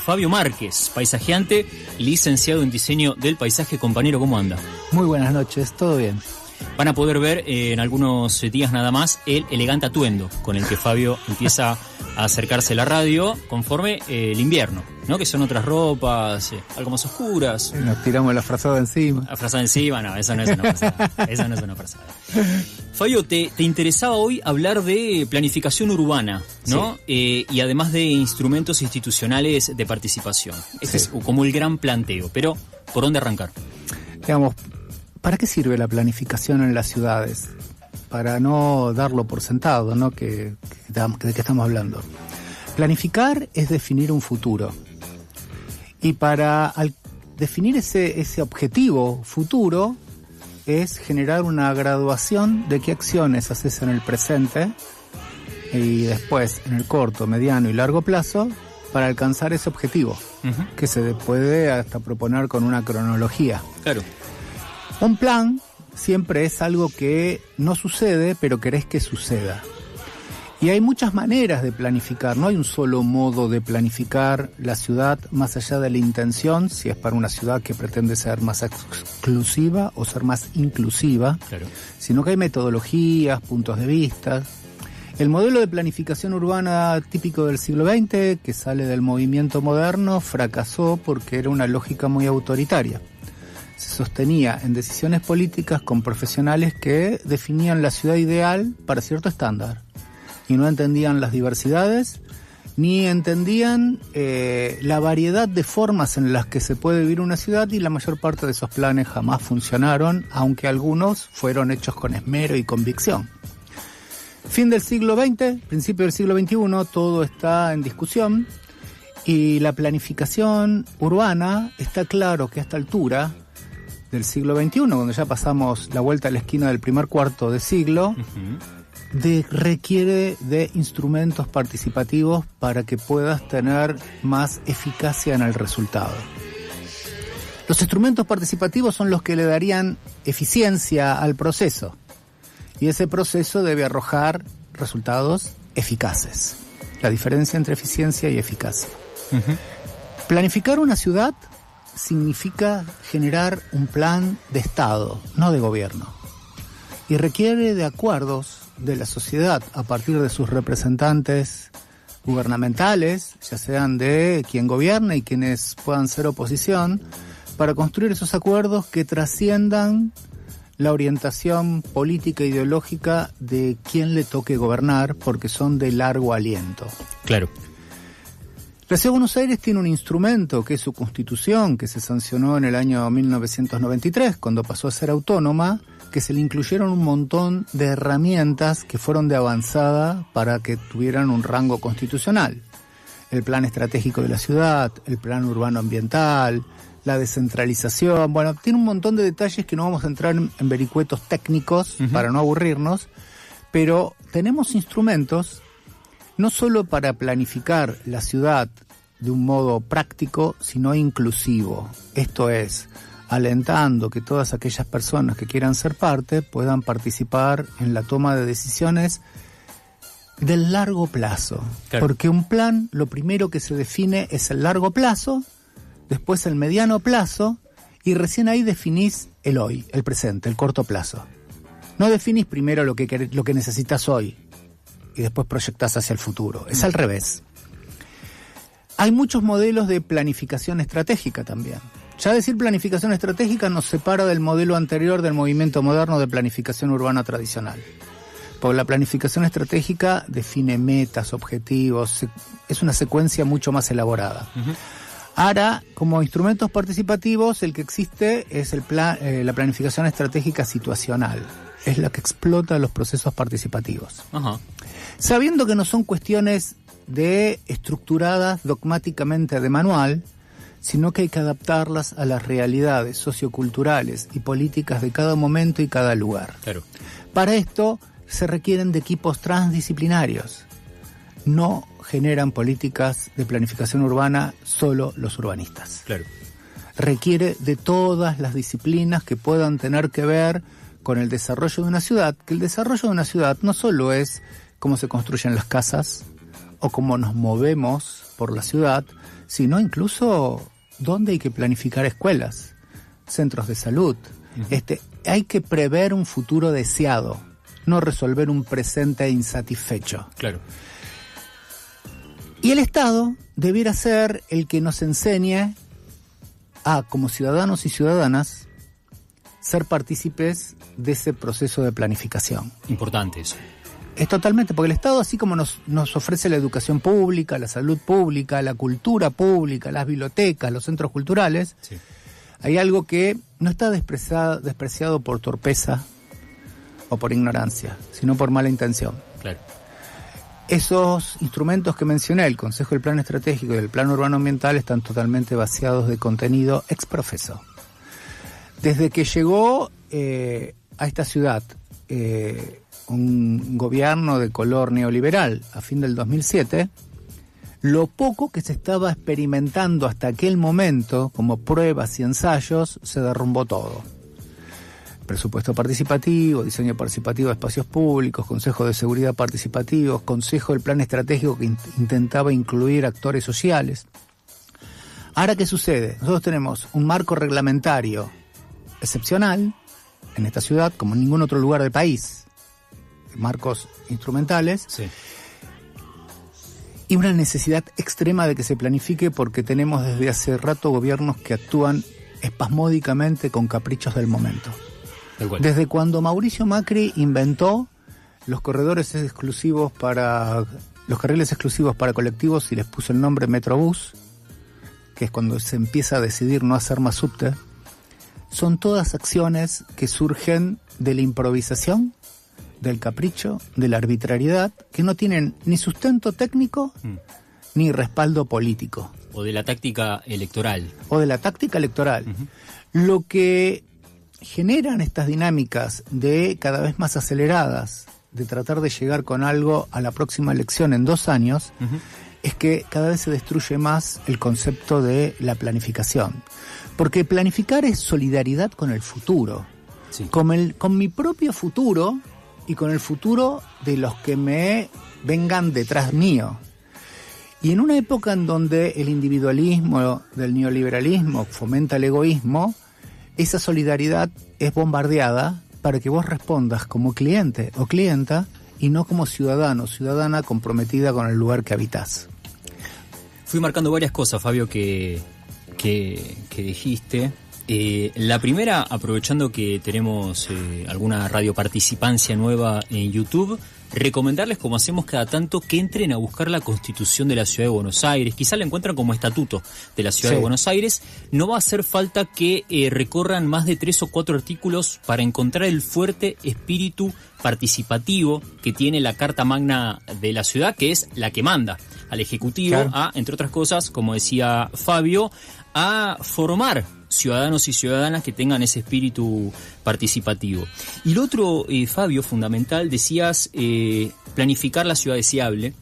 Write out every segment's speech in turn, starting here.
Fabio Márquez, paisajeante, licenciado en diseño del paisaje. Compañero, ¿cómo anda? Muy buenas noches, todo bien. Van a poder ver en algunos días nada más el elegante atuendo con el que Fabio empieza a acercarse a la radio conforme el invierno, ¿no? Que son otras ropas, algo más oscuras. Nos tiramos la frazada encima. La frazada encima, no, esa no es una frazada. Esa no es una frazada. Fabio, te interesaba hoy hablar de planificación urbana, ¿no? Sí. Y además de instrumentos institucionales de participación. Este es como el gran planteo, pero ¿por dónde arrancar? Digamos, ¿para qué sirve la planificación en las ciudades? Para no darlo por sentado, ¿no? ¿De qué estamos hablando? Planificar es definir un futuro. Y para definir ese objetivo futuro es generar una graduación de qué acciones haces en el presente y después en el corto, mediano y largo plazo para alcanzar ese objetivo, que se puede hasta proponer con una cronología. Claro. Un plan siempre es algo que no sucede, pero querés que suceda. Y hay muchas maneras de planificar, no hay un solo modo de planificar la ciudad más allá de la intención, si es para una ciudad que pretende ser más exclusiva o ser más inclusiva, claro, sino que hay metodologías, puntos de vista. El modelo de planificación urbana típico del siglo XX, que sale del movimiento moderno, fracasó porque era una lógica muy autoritaria. Se sostenía en decisiones políticas con profesionales que definían la ciudad ideal para cierto estándar y no entendían las diversidades ni entendían la variedad de formas en las que se puede vivir una ciudad, y la mayor parte de esos planes jamás funcionaron, aunque algunos fueron hechos con esmero y convicción. Fin del siglo XX, principio del siglo XXI, todo está en discusión y la planificación urbana está claro que a esta altura del siglo XXI, cuando ya pasamos la vuelta a la esquina del primer cuarto de siglo, requiere de instrumentos participativos para que puedas tener más eficacia en el resultado. Los instrumentos participativos son los que le darían eficiencia al proceso, y ese proceso debe arrojar resultados eficaces. La diferencia entre eficiencia y eficacia. Planificar una ciudad significa generar un plan de Estado, no de gobierno, y requiere de acuerdos de la sociedad a partir de sus representantes gubernamentales, ya sean de quien gobierna y quienes puedan ser oposición, para construir esos acuerdos que trasciendan la orientación política e ideológica de quien le toque gobernar, porque son de largo aliento. Claro. La Ciudad de Buenos Aires tiene un instrumento que es su Constitución, que se sancionó en el año 1993, cuando pasó a ser autónoma, que se le incluyeron un montón de herramientas que fueron de avanzada para que tuvieran un rango constitucional. El plan estratégico de la ciudad, el plan urbano ambiental, la descentralización. Bueno, tiene un montón de detalles que no vamos a entrar en vericuetos técnicos para no aburrirnos, pero tenemos instrumentos no solo para planificar la ciudad de un modo práctico, sino inclusivo. Esto es, alentando que todas aquellas personas que quieran ser parte puedan participar en la toma de decisiones del largo plazo. Claro. Porque un plan, lo primero que se define es el largo plazo, después el mediano plazo, y recién ahí definís el hoy, el presente, el corto plazo. No definís primero lo que necesitas hoy y después proyectás hacia el futuro. Es al revés. Hay muchos modelos de planificación estratégica también. Ya decir planificación estratégica nos separa del modelo anterior del movimiento moderno de planificación urbana tradicional. Porque la planificación estratégica define metas, objetivos, es una secuencia mucho más elaborada. Ahora, como instrumentos participativos, el que existe es la planificación estratégica situacional. Es la que explota los procesos participativos. Sabiendo que no son cuestiones estructuradas dogmáticamente de manual, sino que hay que adaptarlas a las realidades socioculturales y políticas de cada momento y cada lugar. Claro. Para esto se requieren de equipos transdisciplinarios. No generan políticas de planificación urbana solo los urbanistas. Claro. Requiere de todas las disciplinas que puedan tener que ver con el desarrollo de una ciudad, que el desarrollo de una ciudad no solo es cómo se construyen las casas o cómo nos movemos por la ciudad, sino incluso dónde hay que planificar escuelas, centros de salud. Hay que prever un futuro deseado, no resolver un presente insatisfecho. Claro. Y el Estado debiera ser el que nos enseñe a, como ciudadanos y ciudadanas, ser partícipes de ese proceso de planificación. Importante eso. Es totalmente, porque el Estado, así como nos ofrece la educación pública, la salud pública, la cultura pública, las bibliotecas, los centros culturales, sí, hay algo que no está despreciado por torpeza o por ignorancia, sino por mala intención. Claro. Esos instrumentos que mencioné, el Consejo del Plan Estratégico y el Plan Urbano Ambiental, están totalmente vaciados de contenido ex profeso. Desde que llegó a esta ciudad un gobierno de color neoliberal a fin del 2007, lo poco que se estaba experimentando hasta aquel momento como pruebas y ensayos se derrumbó todo. Presupuesto participativo, diseño participativo de espacios públicos, Consejo de Seguridad participativos, Consejo del Plan Estratégico que intentaba incluir actores sociales. Ahora, ¿qué sucede? Nosotros tenemos un marco reglamentario excepcional en esta ciudad, como en ningún otro lugar del país, marcos instrumentales, sí, y una necesidad extrema de que se planifique, porque tenemos desde hace rato gobiernos que actúan espasmódicamente con caprichos del momento. Desde cuando Mauricio Macri inventó los carriles exclusivos para colectivos y les puso el nombre Metrobús, que es cuando se empieza a decidir no hacer más subte, son todas acciones que surgen de la improvisación, del capricho, de la arbitrariedad, que no tienen ni sustento técnico ni respaldo político. O de la táctica electoral. Lo que generan estas dinámicas de cada vez más aceleradas, de tratar de llegar con algo a la próxima elección en 2 años, es que cada vez se destruye más el concepto de la planificación. Porque planificar es solidaridad con el futuro, sí, con mi propio futuro y con el futuro de los que me vengan detrás mío. Y en una época en donde el individualismo del neoliberalismo fomenta el egoísmo, esa solidaridad es bombardeada para que vos respondas como cliente o clienta y no como ciudadano o ciudadana comprometida con el lugar que habitás. Fui marcando varias cosas, Fabio, que dijiste. La primera, aprovechando que tenemos alguna radioparticipancia nueva en YouTube, recomendarles, como hacemos cada tanto, que entren a buscar la Constitución de la Ciudad de Buenos Aires. Quizá la encuentran como estatuto de la Ciudad de Buenos Aires. No va a hacer falta que recorran más de 3 o 4 artículos para encontrar el fuerte espíritu participativo que tiene la Carta Magna de la ciudad, que es la que manda al Ejecutivo a, entre otras cosas, como decía Fabio, a formar ciudadanos y ciudadanas que tengan ese espíritu participativo. Y lo otro, Fabio, fundamental, decías planificar la ciudad deseable.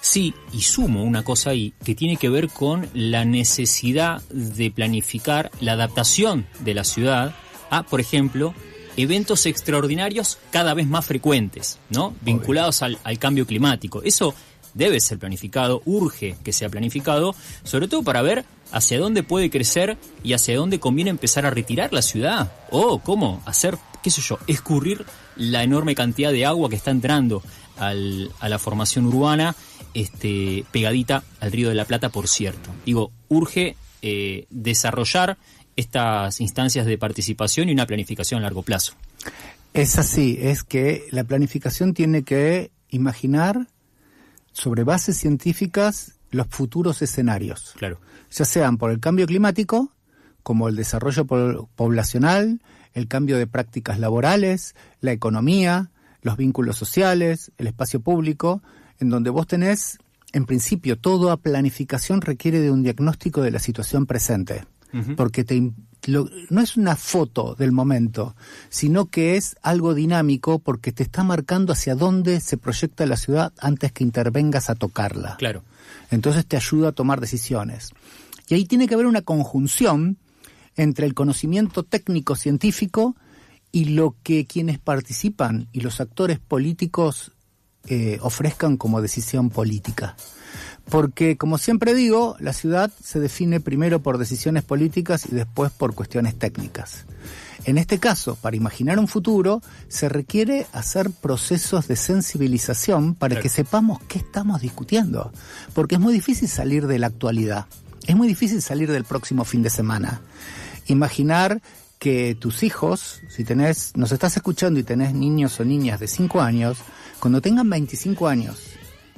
Sí, y sumo una cosa ahí que tiene que ver con la necesidad de planificar la adaptación de la ciudad a, por ejemplo, eventos extraordinarios cada vez más frecuentes, ¿no? Vinculados al cambio climático. Eso debe ser planificado, urge que sea planificado, sobre todo para ver hacia dónde puede crecer y hacia dónde conviene empezar a retirar la ciudad, o cómo hacer, qué sé yo, escurrir la enorme cantidad de agua que está entrando a la formación urbana, pegadita al Río de la Plata, por cierto. Digo, urge desarrollar estas instancias de participación y una planificación a largo plazo. Es así, es que la planificación tiene que imaginar sobre bases científicas los futuros escenarios. Claro. Ya sean por el cambio climático, como el desarrollo poblacional, el cambio de prácticas laborales, la economía, los vínculos sociales, el espacio público, en donde vos tenés, en principio, toda planificación requiere de un diagnóstico de la situación presente. Porque no es una foto del momento, sino que es algo dinámico, porque te está marcando hacia dónde se proyecta la ciudad antes que intervengas a tocarla. Claro. Entonces te ayuda a tomar decisiones. Y ahí tiene que haber una conjunción entre el conocimiento técnico-científico y lo que quienes participan y los actores políticos ofrezcan como decisión política. Porque, como siempre digo, la ciudad se define primero por decisiones políticas y después por cuestiones técnicas. En este caso, para imaginar un futuro, se requiere hacer procesos de sensibilización para que sepamos qué estamos discutiendo. Porque es muy difícil salir de la actualidad. Es muy difícil salir del próximo fin de semana. Imaginar que tus hijos, si nos estás escuchando y tenés niños o niñas de 5 años, cuando tengan 25 años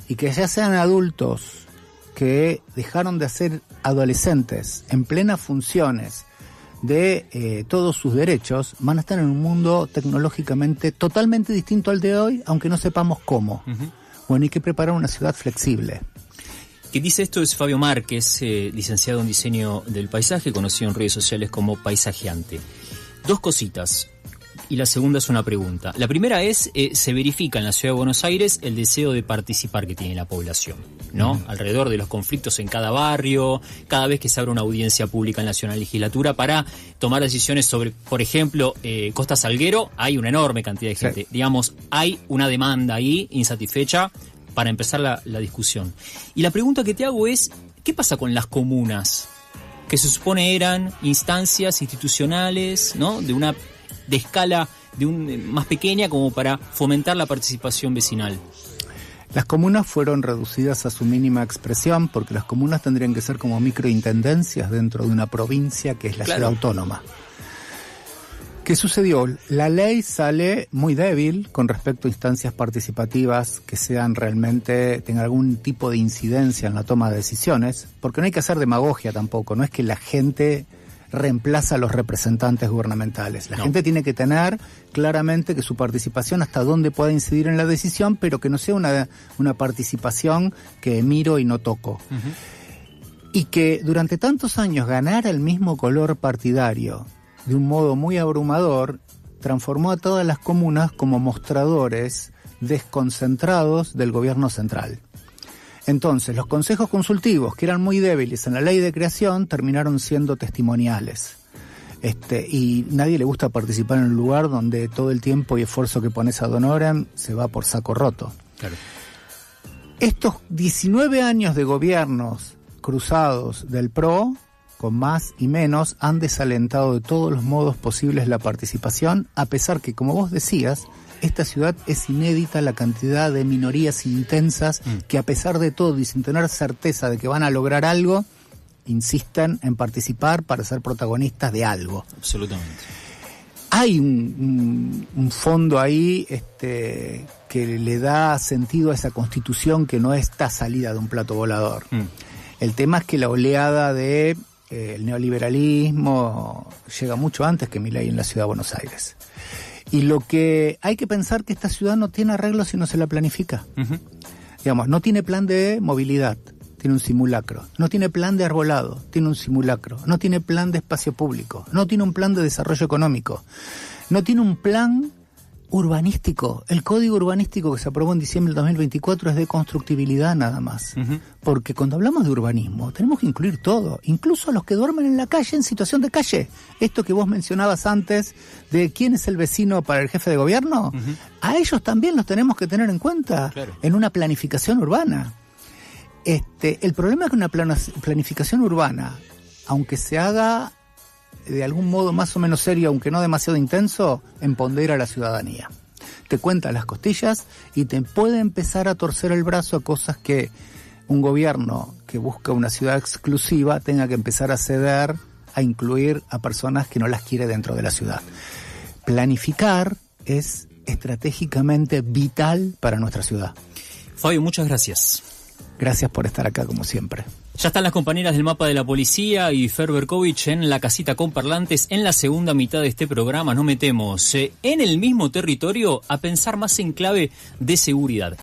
y que ya sean adultos, que dejaron de ser adolescentes en plenas funciones de todos sus derechos, van a estar en un mundo tecnológicamente totalmente distinto al de hoy, aunque no sepamos cómo. Bueno, hay que preparar una ciudad flexible. Quien dice esto es Fabio Márquez, licenciado en diseño del paisaje, conocido en redes sociales como paisajeante. 2 cositas, y la segunda es una pregunta. La primera es, se verifica en la Ciudad de Buenos Aires el deseo de participar que tiene la población, ¿no? Alrededor de los conflictos en cada barrio, cada vez que se abre una audiencia pública en la Nacional Legislatura para tomar decisiones sobre, por ejemplo, Costa Salguero, hay una enorme cantidad de gente. Sí. Digamos, hay una demanda ahí insatisfecha para empezar la discusión. Y la pregunta que te hago es, ¿qué pasa con las comunas? Que se supone eran instancias institucionales, ¿no? De escala más pequeña como para fomentar la participación vecinal. Las comunas fueron reducidas a su mínima expresión porque las comunas tendrían que ser como microintendencias dentro de una provincia que es la ciudad autónoma. ¿Qué sucedió? La ley sale muy débil con respecto a instancias participativas que tengan algún tipo de incidencia en la toma de decisiones, porque no hay que hacer demagogia tampoco, no es que la gente reemplaza a los representantes gubernamentales. La gente tiene que tener claramente que su participación hasta dónde pueda incidir en la decisión, pero que no sea una participación que miro y no toco. Y que durante tantos años ganara el mismo color partidario de un modo muy abrumador, transformó a todas las comunas como mostradores desconcentrados del gobierno central. Entonces, los consejos consultivos, que eran muy débiles en la ley de creación, terminaron siendo testimoniales. Y nadie le gusta participar en un lugar donde todo el tiempo y esfuerzo que pones ad honorem se va por saco roto. Claro. Estos 19 años de gobiernos cruzados del PRO, con más y menos, han desalentado de todos los modos posibles la participación, a pesar que, como vos decías, esta ciudad es inédita la cantidad de minorías intensas que, a pesar de todo y sin tener certeza de que van a lograr algo, insisten en participar para ser protagonistas de algo. Absolutamente. Hay un fondo ahí que le da sentido a esa constitución que no está salida de un plato volador. El tema es que la oleada de el neoliberalismo llega mucho antes que Milei en la Ciudad de Buenos Aires. Y lo que hay que pensar que esta ciudad no tiene arreglo si no se la planifica. Digamos, no tiene plan de movilidad, tiene un simulacro. No tiene plan de arbolado, tiene un simulacro. No tiene plan de espacio público, no tiene un plan de desarrollo económico. No tiene un plan urbanístico. El código urbanístico que se aprobó en diciembre del 2024 es de constructibilidad nada más. Porque cuando hablamos de urbanismo tenemos que incluir todo, incluso a los que duermen en la calle en situación de calle. Esto que vos mencionabas antes de quién es el vecino para el jefe de gobierno, a ellos también los tenemos que tener en cuenta en una planificación urbana. El problema es que una planificación urbana, aunque se haga de algún modo más o menos serio, aunque no demasiado intenso, empodera a la ciudadanía. Te cuenta las costillas y te puede empezar a torcer el brazo a cosas que un gobierno que busca una ciudad exclusiva tenga que empezar a ceder, a incluir a personas que no las quiere dentro de la ciudad. Planificar es estratégicamente vital para nuestra ciudad. Fabio, muchas gracias. Gracias por estar acá, como siempre. Ya están las compañeras del Mapa de la Policía y Fer Berkovich en la casita con parlantes. En la segunda mitad de este programa nos metemos en el mismo territorio a pensar más en clave de seguridad.